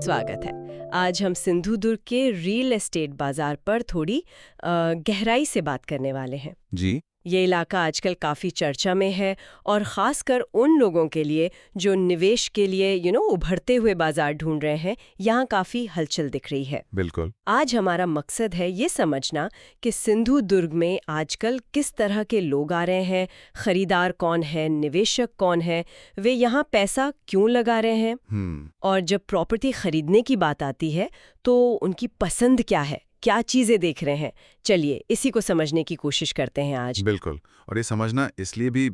स्वागत है। आज हम सिंधु दुर्ग के रियल एस्टेट बाजार पर थोड़ी गहराई से बात करने वाले हैं। जी। ये इलाका आजकल काफ़ी चर्चा में है और ख़ासकर उन लोगों के लिए जो निवेश के लिए उभरते हुए बाजार ढूंढ रहे हैं, यहाँ काफ़ी हलचल दिख रही है। बिल्कुल। आज हमारा मकसद है ये समझना कि सिंधु दुर्ग में आजकल किस तरह के लोग आ रहे हैं, खरीदार कौन है, निवेशक कौन है, वे यहाँ पैसा क्यों लगा रहे हैं, और जब प्रॉपर्टी खरीदने की बात आती है तो उनकी पसंद क्या है, क्या चीजें देख रहे हैं। चलिए इसी को समझने की कोशिश करते हैं आज। बिल्कुल। और ये समझना इसलिए भी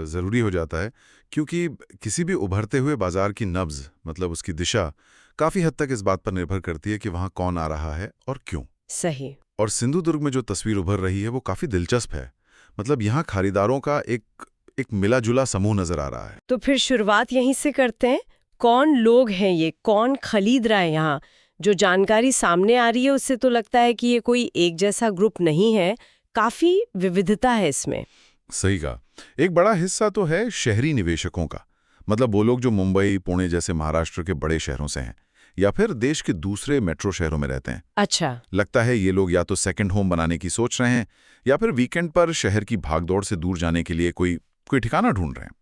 ज़रूरी हो जाता है क्योंकि किसी भी उभरते हुए बाजार की नब्ज, मतलब उसकी दिशा, काफ़ी हद तक इस बात पर निर्भर करती है कि वहाँ कौन आ रहा है और क्यों। सही। और सिंधु दुर्ग में जो तस्वीर उभर रही है वो काफ़ी दिलचस्प है। मतलब यहाँ खरीदारों का एक मिला जुला समूह नजर आ रहा है। तो फिर शुरुआत यहीं से करते हैं। कौन लोग हैं ये, कौन खरीद रहा है यहाँ? जो जानकारी सामने आ रही है उससे तो लगता है कि ये कोई एक जैसा ग्रुप नहीं है, काफी विविधता है इसमें। सही कहा। एक बड़ा हिस्सा तो है शहरी निवेशकों का, मतलब वो लोग जो मुंबई, पुणे जैसे महाराष्ट्र के बड़े शहरों से हैं या फिर देश के दूसरे मेट्रो शहरों में रहते हैं। अच्छा। लगता है ये लोग या तो सेकंड होम बनाने की सोच रहे हैं या फिर वीकेंड पर शहर की भागदौड़ से दूर जाने के लिए कोई ठिकाना ढूंढ रहे हैं।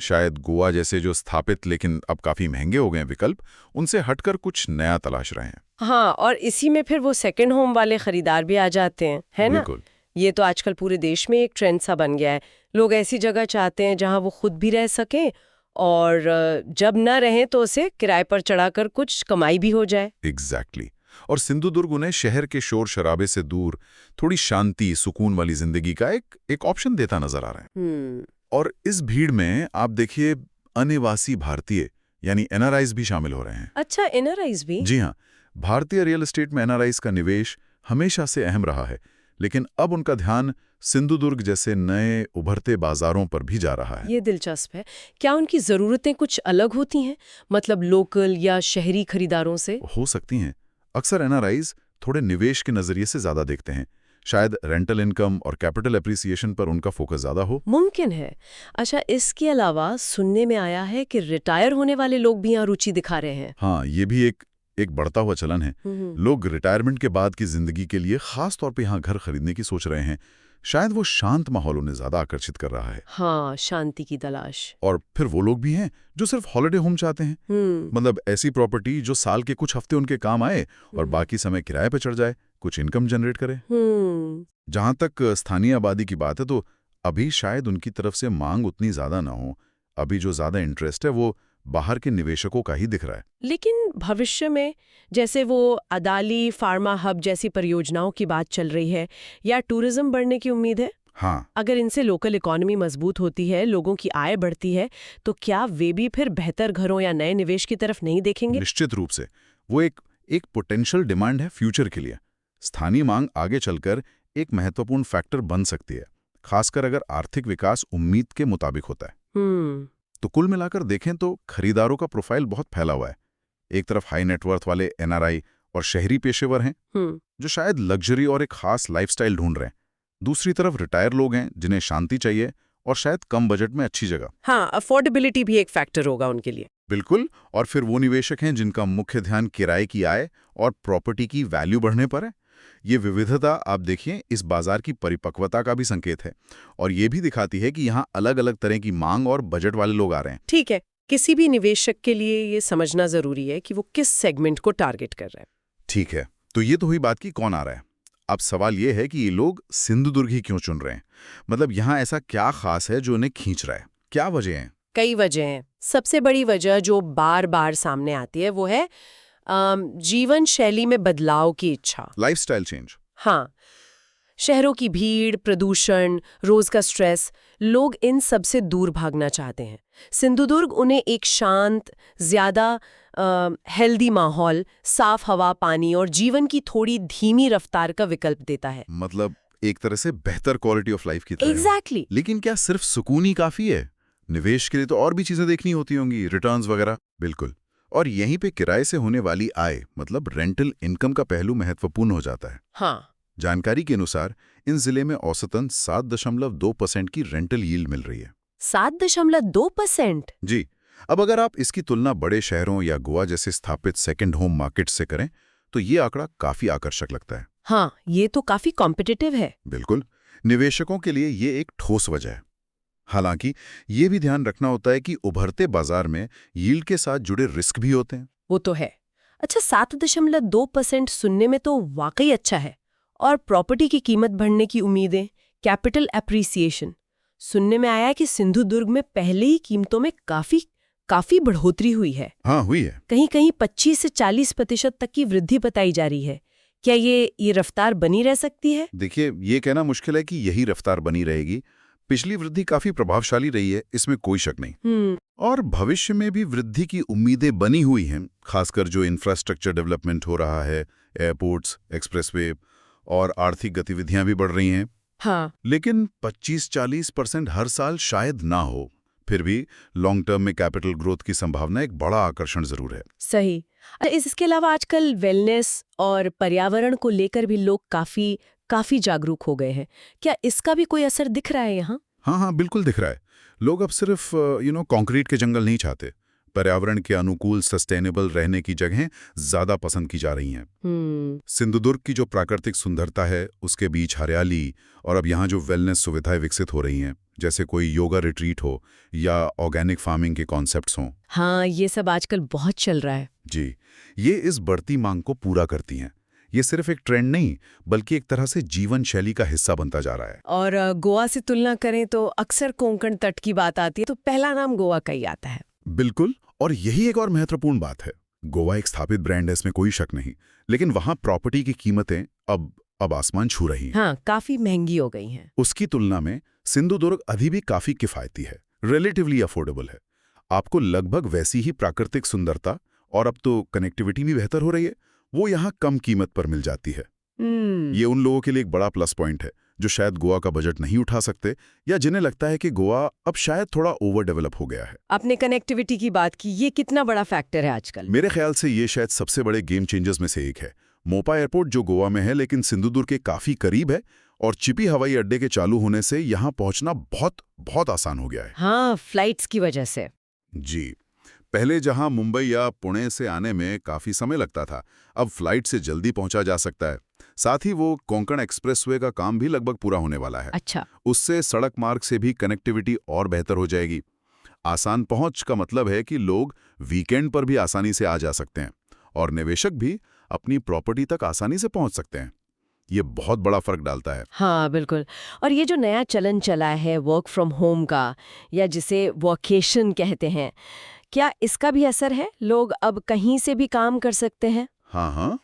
शायद गोवा जैसे जो स्थापित लेकिन अब काफी महंगे हो गए विकल्प, उनसे हटकर कुछ नया तलाश रहे हैं। हाँ, और इसी में फिर वो सेकंड होम वाले खरीदार भी आ जाते हैं, है ना? बिल्कुल। ये तो आजकल पूरे देश में एक ट्रेंड सा बन गया है। लोग ऐसी जगह चाहते हैं जहां वो खुद भी रह सकें और जब न रहें तो उसे किराए पर चढ़ाकर कुछ कमाई भी हो जाए। एग्जैक्टली। और सिंधु दुर्ग उन्हें शहर के शोर शराबे से दूर थोड़ी शांति, सुकून वाली जिंदगी का एक ऑप्शन देता नजर आ रहा है। और इस भीड़ में आप देखिए अनिवासी भारतीय यानी एनआरआईज भी शामिल हो रहे हैं। अच्छा, एनआरआईज भी? जी हाँ। भारतीय रियल एस्टेट में एनआरआईज का निवेश हमेशा से अहम रहा है, लेकिन अब उनका ध्यान सिंधु दुर्ग जैसे नए उभरते बाजारों पर भी जा रहा है। ये दिलचस्प है। क्या उनकी जरूरतें कुछ अलग होती हैं, मतलब लोकल या शहरी खरीदारों से? हो सकती हैं। अक्सर एनआरआईज थोड़े निवेश के नजरिए से ज्यादा देखते हैं। शायद रेंटल इनकम और कैपिटल एप्रिसिएशन पर उनका फोकस ज्यादा हो। मुमकिन है। अच्छा, इसके अलावा सुनने में आया है कि रिटायर होने वाले लोग भी यहाँ रुचि दिखा रहे हैं। हाँ, ये भी एक बढ़ता हुआ चलन है। लोग रिटायरमेंट के बाद की जिंदगी के लिए खास तौर पे यहाँ घर खरीदने की सोच रहे हैं। शायद वो शांत माहौल उन्हें ज्यादा आकर्षित कर रहा है। हाँ, शांति की तलाश। और फिर वो लोग भी हैं जो सिर्फ हॉलिडे होम चाहते हैं, मतलब ऐसी प्रॉपर्टी जो साल के कुछ हफ्ते उनके काम आए और बाकी समय किराए पे चढ़ जाए, कुछ इनकम जनरेट करे। जहां तक स्थानीय आबादी की बात है तो अभी शायद उनकी तरफ से मांग उतनी ज्यादा ना हो। अभी जो ज्यादा इंटरेस्ट है वो बाहर के निवेशकों का ही दिख रहा है। लेकिन भविष्य में, जैसे वो अदाली फार्मा हब जैसी परियोजनाओं की बात चल रही है या टूरिज्म बढ़ने की उम्मीद है, हाँ, अगर इनसे लोकल इकोनॉमी मजबूत होती है, लोगों की आय बढ़ती है, तो क्या वे भी फिर बेहतर घरों या नए निवेश की तरफ नहीं देखेंगे? निश्चित रूप से। वो एक पोटेंशियल डिमांड है फ्यूचर के लिए। स्थानीय मांग आगे चलकर एक महत्वपूर्ण फैक्टर बन सकती है, खासकर अगर आर्थिक विकास उम्मीद के मुताबिक होता है। तो कुल मिलाकर देखें तो खरीदारों का प्रोफाइल बहुत फैला हुआ है। एक तरफ हाई नेटवर्थ वाले एनआरआई और शहरी पेशेवर हैं जो शायद लग्जरी और एक खास लाइफस्टाइल ढूंढ रहे हैं। दूसरी तरफ रिटायर लोग हैं जिन्हें शांति चाहिए और शायद कम बजट में अच्छी जगह। हाँ, अफोर्डेबिलिटी भी एक फैक्टर होगा उनके लिए। बिल्कुल। और फिर वो निवेशक हैं जिनका मुख्य ध्यान किराए की आय और प्रॉपर्टी की वैल्यू बढ़ने पर है। ये विविधता आप देखिए इस बाजार की परिपक्वता का भी संकेत है और ये भी दिखाती है कि यहाँ अलग अलग तरह की मांग और बजट वाले लोग आ रहे हैं। ठीक है, किसी भी निवेशक के लिए ये समझना जरूरी है कि वो किस सेगमेंट को टारगेट कर रहे हैं। ठीक है, तो ये तो हुई बात की कौन आ रहा है। अब सवाल ये है कि ये लोग सिंधु दुर्ग ही क्यों चुन रहे हैं। मतलब यहाँ ऐसा क्या खास है जो उन्हें खींच रहा है, क्या वजह है? कई वजह हैं। सबसे बड़ी वजह जो बार बार सामने आती है वो है जीवन शैली में बदलाव की इच्छा, लाइफस्टाइल चेंज। हाँ, शहरों की भीड़, प्रदूषण, रोज का स्ट्रेस, लोग इन सब से दूर भागना चाहते हैं। सिंधु दुर्ग उन्हें एक शांत, ज्यादा हेल्दी माहौल, साफ हवा, पानी और जीवन की थोड़ी धीमी रफ्तार का विकल्प देता है। मतलब एक तरह से बेहतर क्वालिटी ऑफ लाइफ की तरह। एग्जैक्टली। लेकिन क्या सिर्फ सुकून ही काफी है? निवेश के लिए तो और भी चीजें देखनी होती होंगी, रिटर्न्स वगैरह। बिल्कुल। और यहीं पे किराए से होने वाली आय, मतलब रेंटल इनकम का पहलू महत्वपूर्ण हो जाता है। हाँ। जानकारी के अनुसार इन जिले में औसतन 7.2% की रेंटल यील्ड मिल रही है। 7.2%? जी। अब अगर आप इसकी तुलना बड़े शहरों या गोवा जैसे स्थापित सेकंड होम मार्केट से करें तो ये आंकड़ा काफी आकर्षक लगता है। हाँ, ये तो काफी कॉम्पिटिटिव है। बिल्कुल, निवेशकों के लिए ये एक ठोस वजह है। हालांकि ये भी ध्यान रखना होता है कि उभरते बाजार में यील्ड के साथ जुड़े रिस्क भी होते हैं। वो तो है। अच्छा, 7.2% सुनने में तो वाकई अच्छा है। और प्रॉपर्टी की कीमत बढ़ने की उम्मीदें, कैपिटल एप्रिसिएशन, सुनने में आया है कि सिंधुदुर्ग में पहले ही कीमतों में काफी बढ़ोतरी हुई है। हाँ, हुई है। कहीं 25 से 40% तक की वृद्धि बताई जा रही है। क्या ये रफ्तार बनी रह सकती है? देखिए, ये कहना मुश्किल है कि यही रफ्तार बनी रहेगी। पिछली वृद्धि काफी प्रभावशाली रही है, इसमें कोई शक नहीं। और भविष्य में भी वृद्धि की उम्मीदें बनी हुई हैं, खासकर जो इंफ्रास्ट्रक्चर डेवलपमेंट हो रहा है, एयरपोर्ट्स, एक्सप्रेसवे और आर्थिक गतिविधियां भी बढ़ रही हैं। हाँ। लेकिन 25-40% हर साल शायद ना हो, फिर भी लॉन्ग टर्म में कैपिटल ग्रोथ की संभावना एक बड़ा आकर्षण जरूर है। सही। इसके अलावा आजकल वेलनेस और पर्यावरण को लेकर भी लोग काफी जागरूक हो गए हैं। क्या इसका भी कोई असर दिख रहा है यहाँ? हाँ, बिल्कुल दिख रहा है। लोग अब सिर्फ कंक्रीट के जंगल नहीं चाहते। पर्यावरण के अनुकूल सस्टेनेबल रहने की जगहें ज्यादा पसंद की जा रही हैं। सिंधुदुर्ग की जो प्राकृतिक सुंदरता है, उसके बीच हरियाली और अब यहाँ जो वेलनेस सुविधाएं विकसित हो रही हैं, जैसे कोई योगा रिट्रीट हो या ऑर्गेनिक फार्मिंग के कॉन्सेप्ट्स हों। हाँ, ये सब आजकल बहुत चल रहा है। जी, ये इस बढ़ती मांग को पूरा करती हैं। ये सिर्फ एक ट्रेंड नहीं, बल्कि एक तरह से जीवन शैली का हिस्सा बनता जा रहा है। और गोवा से तुलना करें तो अक्सर कोंकण तट की बात आती है तो पहला नाम गोवा का ही आता है। बिल्कुल, और यही एक और महत्वपूर्ण बात है। गोवा एक स्थापित ब्रांड है, इसमें कोई शक नहीं, लेकिन वहां प्रॉपर्टी की कीमतें अब आसमान छू रही हैं। हाँ, काफी महंगी हो गई हैं। उसकी तुलना में सिंधुदुर्ग अभी भी काफी किफायती है, रिलेटिवली अफोर्डेबल है। आपको लगभग वैसी ही प्राकृतिक सुंदरता और अब तो कनेक्टिविटी भी बेहतर हो रही है, वो यहाँ कम कीमत पर मिल जाती है। ये उन लोगों के लिए एक बड़ा प्लस पॉइंट है जो शायद गोवा का बजट नहीं उठा सकते या जिन्हें लगता है कि गोवा अब शायद थोड़ा ओवर डेवलप हो गया है। आपने कनेक्टिविटी की बात की, ये कितना बड़ा फैक्टर है आजकल? मेरे ख्याल से ये शायद सबसे बड़े गेम चेंजर्स में से एक है। मोपा एयरपोर्ट जो गोवा में है लेकिन सिंधुदुर्ग के काफी करीब है, और चिपी हवाई अड्डे के चालू होने से यहाँ पहुंचना बहुत आसान हो गया है। हाँ, फ्लाइट्स की वजह से। जी, पहले जहां मुंबई या पुणे से आने में काफी समय लगता था, अब फ्लाइट से जल्दी पहुंचा जा सकता है। साथ ही वो कोंकण एक्सप्रेसवे का काम भी लगभग पूरा होने वाला है। अच्छा। उससे सड़क मार्ग से भी कनेक्टिविटी और बेहतर हो जाएगी। आसान पहुंच का मतलब है कि लोग वीकेंड पर भी आसानी से आ जा सकते हैं और निवेशक भी अपनी प्रॉपर्टी तक आसानी से पहुंच सकते हैं। ये बहुत बड़ा फर्क डालता है। हाँ, बिल्कुल। और ये जो नया चलन चला है वर्क फ्रॉम होम का, या जिसे वोकेशन कहते हैं, क्या इसका भी असर है? लोग अब कहीं से भी काम कर सकते हैं? हाँ।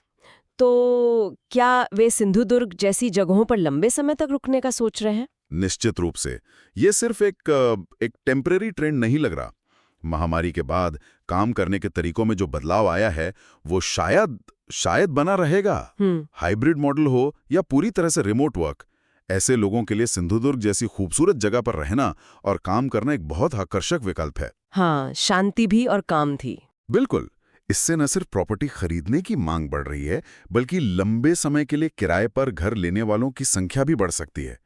तो क्या वे सिंधुदुर्ग जैसी जगहों पर लंबे समय तक रुकने का सोच रहे हैं? निश्चित रूप से। ये सिर्फ एक टेम्परेरी ट्रेंड नहीं लग रहा। महामारी के बाद काम करने के तरीकों में जो बदलाव आया है, वो शायद बना रहेगा। हाइब्रिड मॉडल हो या पूरी तरह से रिमोट वर्क, ऐसे लोगों के लिए सिंधुदुर्ग जैसी खूबसूरत जगह पर रहना और काम करना एक बहुत आकर्षक विकल्प है। हाँ, शांति भी और काम थी। बिल्कुल। इससे न सिर्फ प्रॉपर्टी खरीदने की मांग बढ़ रही है, बल्कि लंबे समय के लिए किराए पर घर लेने वालों की संख्या भी बढ़ सकती है।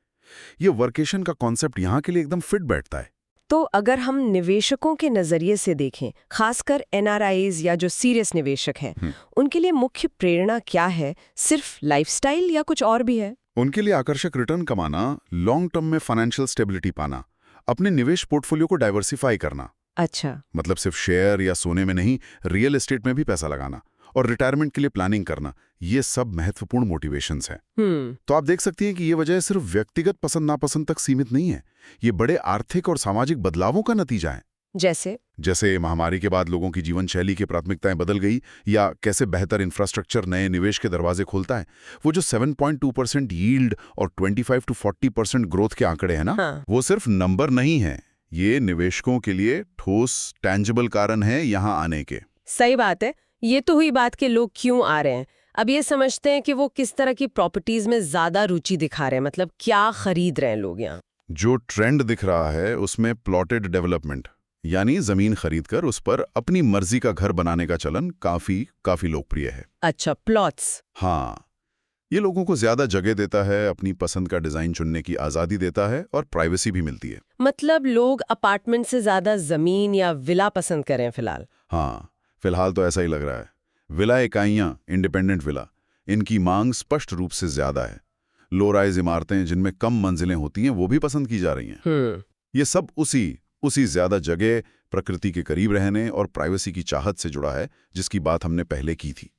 ये वर्केशन का कॉन्सेप्ट यहाँ के लिए एकदम फिट बैठता है। तो अगर हम निवेशकों के नजरिए से देखें, खासकर एनआरआईज या जो सीरियस निवेशक हैं, उनके लिए मुख्य प्रेरणा क्या है? सिर्फ लाइफस्टाइल या कुछ और भी है? उनके लिए आकर्षक रिटर्न कमाना, लॉन्ग टर्म में फाइनेंशियल स्टेबिलिटी पाना, अपने निवेश पोर्टफोलियो को डाइवर्सिफाई करना। अच्छा। मतलब सिर्फ शेयर या सोने में नहीं, रियल एस्टेट में भी पैसा लगाना और रिटायरमेंट के लिए प्लानिंग करना, ये सब महत्वपूर्ण मोटिवेशंस हैं। तो आप देख सकती हैं कि ये वजह सिर्फ व्यक्तिगत पसंद नापसंद तक सीमित नहीं है, ये बड़े आर्थिक और सामाजिक बदलावों का नतीजा है। जैसे महामारी के बाद लोगों की जीवन शैली की प्राथमिकताएं बदल गई, या कैसे बेहतर इंफ्रास्ट्रक्चर नए निवेश के दरवाजे खोलता है। वो जो 7.2% यील्ड और 25 to 40% ग्रोथ के आंकड़े हैं ना, वो सिर्फ नंबर नहीं है, ये निवेशकों के लिए ठोस टैंजिबल कारण है यहाँ आने के। सही बात है। ये तो हुई बात कि लोग क्यों आ रहे हैं। अब ये समझते हैं कि वो किस तरह की प्रॉपर्टीज में ज्यादा रुचि दिखा रहे हैं, मतलब क्या खरीद रहे हैं लोग यहाँ। जो ट्रेंड दिख रहा है उसमें प्लॉटेड डेवलपमेंट, यानी जमीन खरीदकर उस पर अपनी मर्जी का घर बनाने का चलन काफी लोकप्रिय है। अच्छा, प्लॉट्स। हाँ, ये लोगों को ज्यादा जगह देता है, अपनी पसंद का डिजाइन चुनने की आजादी देता है और प्राइवेसी भी मिलती है। मतलब लोग अपार्टमेंट से ज्यादा जमीन या विला पसंद करें फिलहाल? हाँ, फिलहाल तो ऐसा ही लग रहा है। विला इकाइयां, इंडिपेंडेंट विला, इनकी मांग स्पष्ट रूप से ज्यादा है। लो राइज इमारतें जिनमें कम मंजिलें होती हैं वो भी पसंद की जा रही हैं। ये सब उसी ज्यादा जगह, प्रकृति के करीब रहने और प्राइवेसी की चाहत से जुड़ा है, जिसकी बात हमने पहले की थी।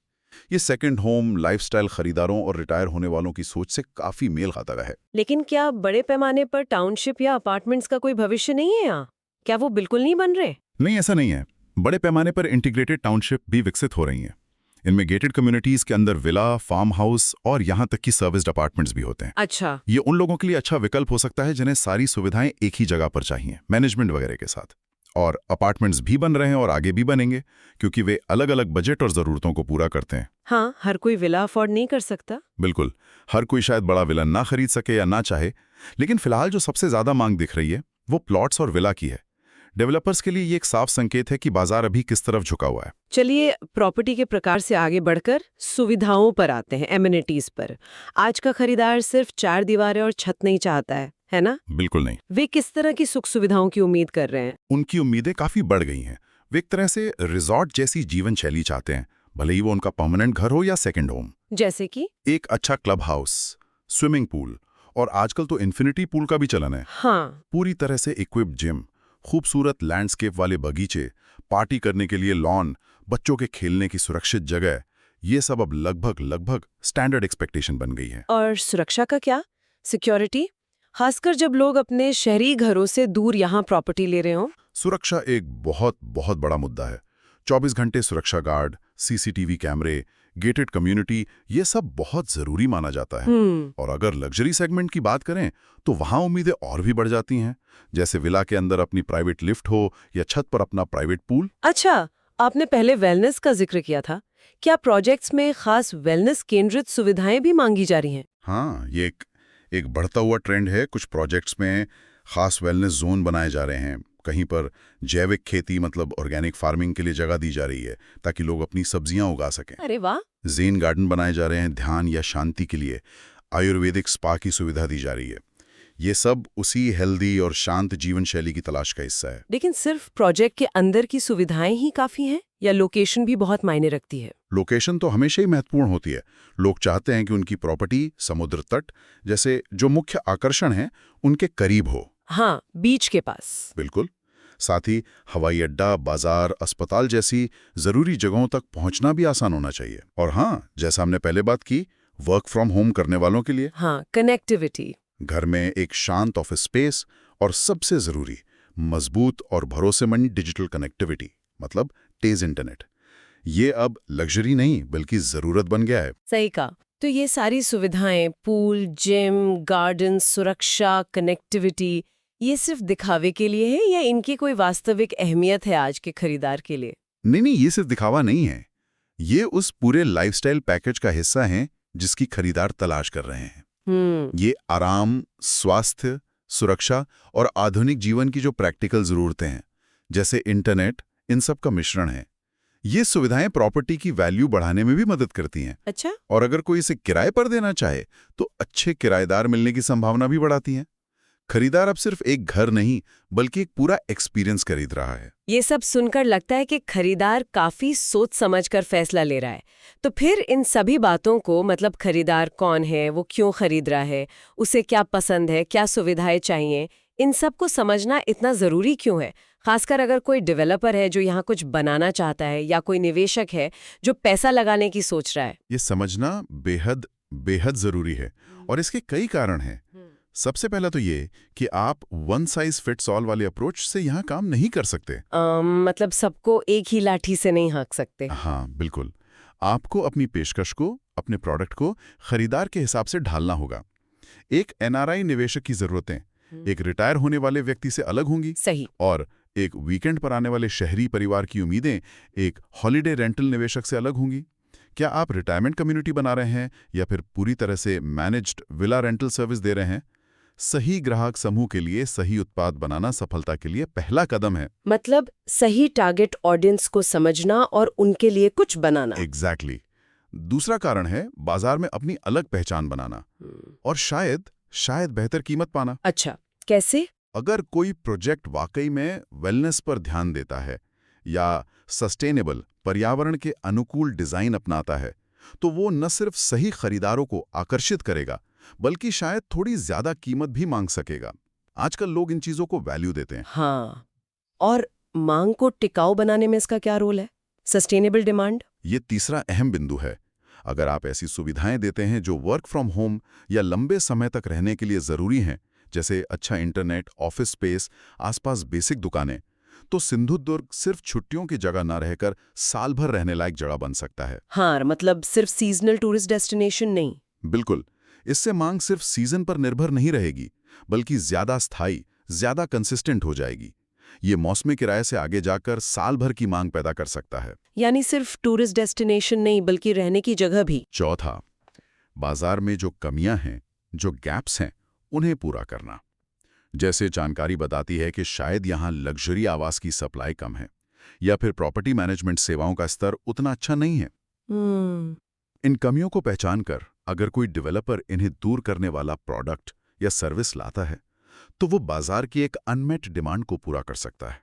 ये सेकंड होम लाइफस्टाइल खरीदारों और रिटायर होने वालों की सोच से काफी मेल खाता है। लेकिन क्या बड़े पैमाने पर टाउनशिप या अपार्टमेंट्स का कोई भविष्य नहीं है यहाँ? क्या वो बिल्कुल नहीं बन रहे? नहीं, ऐसा नहीं है। बड़े पैमाने पर इंटीग्रेटेड टाउनशिप भी विकसित हो रही हैं। इनमें गेटेड कम्युनिटीज के अंदर विला, फार्म हाउस और यहाँ तक कि सर्विस्ड अपार्टमेंट्स भी होते हैं। अच्छा। ये उन लोगों के लिए अच्छा विकल्प हो सकता है जिन्हें सारी सुविधाएं एक ही जगह पर चाहिए, मैनेजमेंट वगैरह के साथ। और अपार्टमेंट्स भी बन रहे हैं और आगे भी बनेंगे, क्योंकि वे अलग अलग बजट और जरूरतों को पूरा करते हैं। हाँ, हर कोई विला अफोर्ड नहीं कर सकता। बिल्कुल, हर कोई शायद बड़ा विला ना खरीद सके या ना चाहे, लेकिन फिलहाल जो सबसे ज्यादा मांग दिख रही है वो प्लॉट्स और विला की है। डेवलपर्स के लिए ये एक साफ संकेत है कि बाजार अभी किस तरफ झुका हुआ है। चलिए प्रॉपर्टी के प्रकार से आगे बढ़कर सुविधाओं पर आते हैं, एमिनिटीज पर। आज का खरीदार सिर्फ 4 दीवारें और छत नहीं चाहता है ना? बिल्कुल नहीं। वे किस तरह की सुख सुविधाओं की उम्मीद कर रहे हैं? उनकी उम्मीदें काफी बढ़ गई हैं। वे एक तरह से रिजॉर्ट जैसी जीवन शैली चाहते हैं, भले ही वो उनका परमानेंट घर हो या सेकंड होम। जैसे कि एक अच्छा क्लब हाउस, स्विमिंग पूल और आजकल तो इन्फिनिटी पूल का भी चलन है। हाँ। पूरी तरह से इक्विप्ड जिम, खूबसूरत लैंडस्केप वाले बगीचे, पार्टी करने के लिए लॉन, बच्चों के खेलने की सुरक्षित जगह, ये सब अब लगभग स्टैंडर्ड एक्सपेक्टेशन बन गई है। और सुरक्षा का क्या? सिक्योरिटी, खासकर जब लोग अपने शहरी घरों से दूर यहाँ प्रॉपर्टी ले रहे हों? सुरक्षा एक बहुत बड़ा मुद्दा है। 24 घंटे सुरक्षा गार्ड, सीसीटीवी कैमरे, गेटेड कम्युनिटी, ये सब बहुत जरूरी माना जाता है। और अगर लग्जरी सेगमेंट की बात करें तो वहां उम्मीदें और भी बढ़ जाती हैं, जैसे विला के अंदर अपनी प्राइवेट लिफ्ट हो या छत पर अपना प्राइवेट पूल। अच्छा, आपने पहले वेलनेस का जिक्र किया था। क्या प्रोजेक्ट्स में खास वेलनेस केंद्रित सुविधाएं भी मांगी जा रही हैं? हाँ, ये एक बढ़ता हुआ ट्रेंड है। कुछ प्रोजेक्ट्स में खास वेलनेस जोन बनाए जा रहे हैं। कहीं पर जैविक खेती मतलब ऑर्गेनिक फार्मिंग के लिए जगह दी जा रही है ताकि लोग अपनी सब्जियां उगा सकें। अरे वाह। ज़ेन गार्डन बनाए जा रहे हैं ध्यान या शांति के लिए। आयुर्वेदिक स्पा की सुविधा दी जा रही है। ये सब उसी हेल्दी और शांत जीवन शैली की तलाश का हिस्सा है। लेकिन सिर्फ प्रोजेक्ट के अंदर की सुविधाएं ही काफी हैं या लोकेशन भी बहुत मायने रखती है? लोकेशन तो हमेशा ही महत्वपूर्ण होती है। लोग चाहते हैं कि उनकी प्रॉपर्टी समुद्र तट जैसे जो मुख्य आकर्षण हैं उनके करीब हो। हाँ, बीच के पास। बिल्कुल। साथ ही हवाई अड्डा, बाजार, अस्पताल जैसी जरूरी जगहों तक पहुंचना भी आसान होना चाहिए। और हाँ, जैसा हमने पहले बात की, वर्क फ्रॉम होम करने वालों के लिए हाँ, कनेक्टिविटी। घर में एक शांत ऑफिस स्पेस और सबसे जरूरी मजबूत और भरोसेमंद डिजिटल कनेक्टिविटी मतलब तेज इंटरनेट। ये अब लग्जरी नहीं बल्कि जरूरत बन गया है। सही कहा। तो ये सारी सुविधाएं, पूल, जिम, गार्डन, सुरक्षा, कनेक्टिविटी, ये सिर्फ दिखावे के लिए है या इनकी कोई वास्तविक अहमियत है आज के खरीदार के लिए? नहीं, ये सिर्फ दिखावा नहीं है। ये उस पूरे लाइफस्टाइल पैकेज का हिस्सा है जिसकी खरीदार तलाश कर रहे हैं। ये आराम, स्वास्थ्य, सुरक्षा और आधुनिक जीवन की जो प्रैक्टिकल जरूरतें हैं जैसे इंटरनेट, इन सब का मिश्रण है। ये सुविधाएं प्रॉपर्टी की वैल्यू बढ़ाने में भी मदद करती हैं। अच्छा। और अगर कोई इसे किराए पर देना चाहे तो अच्छे किराएदार मिलने की संभावना भी बढ़ाती हैं। खरीदार अब सिर्फ एक घर नहीं बल्कि एक पूरा एक्सपीरियंस खरीद रहा है। ये सब सुनकर लगता है कि खरीदार काफी सोच समझकर फैसला ले रहा है। तो फिर इन सभी बातों को, मतलब खरीदार कौन है, वो क्यों खरीद रहा है, उसे क्या पसंद है, क्या सुविधाएं चाहिए, इन सब को समझना इतना जरूरी क्यों है? खासकर अगर कोई डेवलपर है जो यहाँ कुछ बनाना चाहता है या कोई निवेशक है जो पैसा लगाने की सोच रहा है। ये समझना बेहद जरूरी है और इसके कई कारण हैं। सबसे पहला तो ये कि आप वन साइज फिट्स ऑल वाले अप्रोच से यहाँ काम नहीं कर सकते। मतलब सबको एक ही लाठी से नहीं हाँक सकते। हाँ, बिल्कुल। आपको अपनी पेशकश को, अपने प्रोडक्ट को खरीदार के हिसाब से ढालना होगा। एक एनआरआई निवेशक की जरूरतें एक रिटायर होने वाले व्यक्ति से अलग होंगी। सही। और एक वीकेंड पर आने वाले शहरी परिवार की उम्मीदें एक हॉलिडे रेंटल निवेशक से अलग होंगी। क्या आप रिटायरमेंट कम्युनिटी बना रहे हैं या फिर पूरी तरह से मैनेज्ड विला रेंटल सर्विस दे रहे हैं? सही ग्राहक समूह के लिए सही उत्पाद बनाना सफलता के लिए पहला कदम है। मतलब सही टारगेट ऑडियंस को समझना और उनके लिए कुछ बनाना। एग्जैक्टली। दूसरा कारण है बाजार में अपनी अलग पहचान बनाना और शायद बेहतर कीमत पाना। अच्छा, कैसे? अगर कोई प्रोजेक्ट वाकई में वेलनेस पर ध्यान देता है या सस्टेनेबल पर्यावरण के अनुकूल डिजाइन अपनाता है, तो वो न सिर्फ सही खरीदारों को आकर्षित करेगा बल्कि शायद थोड़ी ज्यादा कीमत भी मांग सकेगा। आजकल लोग इन चीजों को वैल्यू देते हैं। हाँ, और मांग को टिकाऊ बनाने में इसका क्या रोल है? Sustainable demand? ये तीसरा अहम बिंदु है। अगर आप ऐसी सुविधाएं देते हैं जो वर्क फ्रॉम होम या लंबे समय तक रहने के लिए जरूरी हैं, जैसे अच्छा इंटरनेट, ऑफिस स्पेस, आसपास बेसिक दुकानें, तो सिंधुदुर्ग सिर्फ छुट्टियों की जगह न रहकर साल भर रहने लायक जगह बन सकता है। हाँ, मतलब सिर्फ सीजनल टूरिस्ट डेस्टिनेशन नहीं। बिल्कुल। इससे मांग सिर्फ सीजन पर निर्भर नहीं रहेगी, बल्कि ज्यादा स्थायी, ज्यादा कंसिस्टेंट हो जाएगी। ये मौसमी किराए से आगे जाकर साल भर की मांग पैदा कर सकता है। यानी सिर्फ टूरिस्ट डेस्टिनेशन नहीं, बल्कि रहने की जगह भी। चौथा, बाजार में जो कमियां हैं, जो गैप्स हैं, उन्हें पूरा करना। जैसे जानकारी बताती है कि शायद यहाँ लग्जरी आवास की सप्लाई कम है या फिर प्रॉपर्टी मैनेजमेंट सेवाओं का स्तर उतना अच्छा नहीं है। इन कमियों को पहचान कर अगर कोई डेवलपर इन्हें दूर करने वाला प्रोडक्ट या सर्विस लाता है, तो वो बाजार की एक अनमेट डिमांड को पूरा कर सकता है।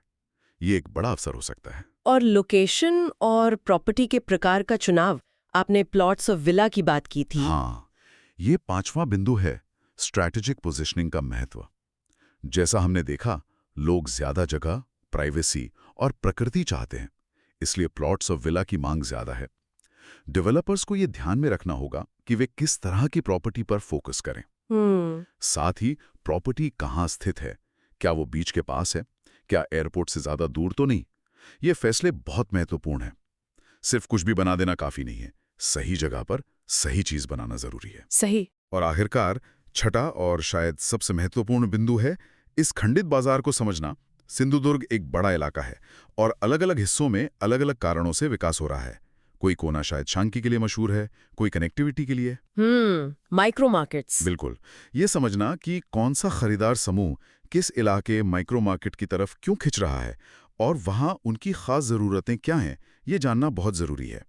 ये एक बड़ा अवसर हो सकता है। और लोकेशन और प्रॉपर्टी के प्रकार का चुनाव, आपने प्लॉट्स और विला की बात की थी। हाँ, ये पांचवां बिंदु है, स्ट्रैटेजिक पोजीशनिंग का महत्व। जैसा हमने देखा, लोग ज्यादा जगह, प्राइवेसी और प्रकृति चाहते हैं, इसलिए प्लॉट्स और विला की मांग ज्यादा है। डेवलपर्स को यह ध्यान में रखना होगा कि वे किस तरह की प्रॉपर्टी पर फोकस करें। साथ ही प्रॉपर्टी कहाँ स्थित है, क्या वो बीच के पास है, क्या एयरपोर्ट से ज्यादा दूर तो नहीं। ये फैसले बहुत महत्वपूर्ण हैं। सिर्फ कुछ भी बना देना काफी नहीं है, सही जगह पर सही चीज बनाना जरूरी है। सही। और आखिरकार छठा और शायद सबसे महत्वपूर्ण बिंदु है इस खंडित बाजार को समझना। सिंधुदुर्ग एक बड़ा इलाका है और अलग अलग हिस्सों में अलग अलग कारणों से विकास हो रहा है। कोई कोना शायद शांति के लिए मशहूर है, कोई कनेक्टिविटी के लिए। Micro markets. बिल्कुल। ये समझना कि कौन सा खरीदार समूह किस इलाके माइक्रो मार्केट की तरफ क्यों खिंच रहा है और वहां उनकी खास जरूरतें क्या हैं, ये जानना बहुत जरूरी है।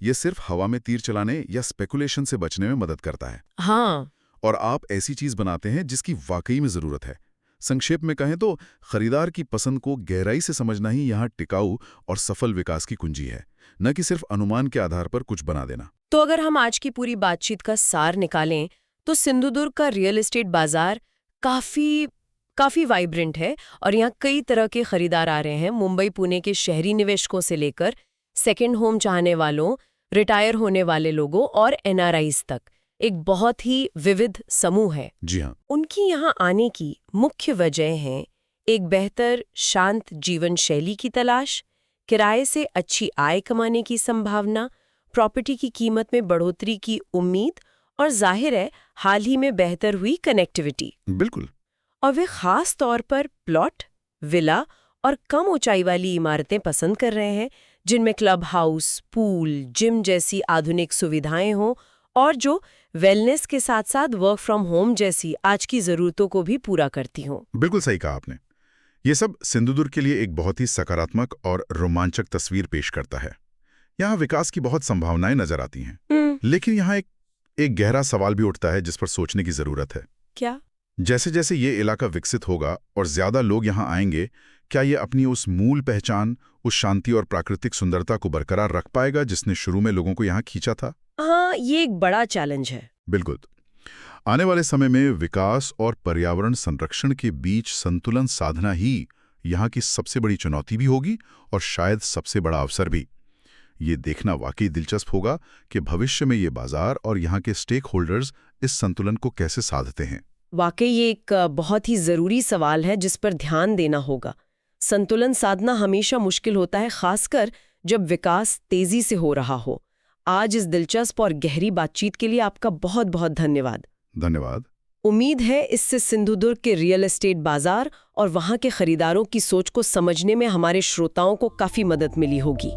ये सिर्फ हवा में तीर चलाने या स्पेकुलेशन से बचने में मदद करता है। हाँ। और आप ऐसी चीज बनाते हैं जिसकी वाकई में जरूरत है। संक्षेप में कहें तो खरीदार की पसंद को गहराई से समझना ही यहाँ टिकाऊ और सफल विकास की कुंजी है, न कि सिर्फ अनुमान के आधार पर कुछ बना देना। तो अगर हम आज की पूरी बातचीत का सार निकालें तो सिंधुदुर्ग का रियल एस्टेट बाजार काफी वाइब्रेंट है और यहाँ कई तरह के खरीदार आ रहे हैं। मुंबई पुणे के शहरी निवेशकों से लेकर सेकेंड होम चाहने वालों, रिटायर होने वाले लोगों और एनआरआईज तक एक बहुत ही विविध समूह है। जी हाँ। उनकी यहाँ आने की मुख्य वजह है एक बेहतर शांत जीवन शैली की तलाश, किराए से अच्छी आय कमाने की संभावना, प्रॉपर्टी की कीमत में बढ़ोतरी की उम्मीद और जाहिर है हाल ही में बेहतर हुई कनेक्टिविटी। बिल्कुल। और वे खास तौर पर प्लॉट, विला और कम ऊंचाई वाली इमारतें पसंद कर रहे हैं जिनमें क्लब हाउस, पूल, जिम जैसी आधुनिक सुविधाएं हों और जो वेलनेस के साथ साथ वर्क फ्रॉम होम जैसी आज की जरूरतों को भी पूरा करती हों। बिल्कुल सही कहा आपने। ये सब सिंधुदुर्ग के लिए एक बहुत ही सकारात्मक और रोमांचक तस्वीर पेश करता है। यहाँ विकास की बहुत संभावनाएं नजर आती हैं, लेकिन यहाँ एक गहरा सवाल भी उठता है जिस पर सोचने की जरूरत है। क्या? जैसे जैसे ये इलाका विकसित होगा और ज्यादा लोग यहाँ आएंगे, क्या ये अपनी उस मूल पहचान, उस शांति और प्राकृतिक सुंदरता को बरकरार रख पाएगा जिसने शुरू में लोगों को यहाँ खींचा था? हाँ, ये एक बड़ा चैलेंज है। बिल्कुल। आने वाले समय में विकास और पर्यावरण संरक्षण के बीच संतुलन साधना ही यहाँ की सबसे बड़ी चुनौती भी होगी और शायद सबसे बड़ा अवसर भी। ये देखना वाकई दिलचस्प होगा कि भविष्य में ये बाजार और यहाँ के स्टेक होल्डर्स इस संतुलन को कैसे साधते हैं। वाकई ये एक बहुत ही जरूरी सवाल है जिस पर ध्यान देना होगा। संतुलन साधना हमेशा मुश्किल होता है, खासकर जब विकास तेजी से हो रहा हो। आज इस दिलचस्प और गहरी बातचीत के लिए आपका बहुत बहुत धन्यवाद। धन्यवाद। उम्मीद है इससे सिंधुदुर्ग के रियल एस्टेट बाजार और वहां के खरीदारों की सोच को समझने में हमारे श्रोताओं को काफी मदद मिली होगी।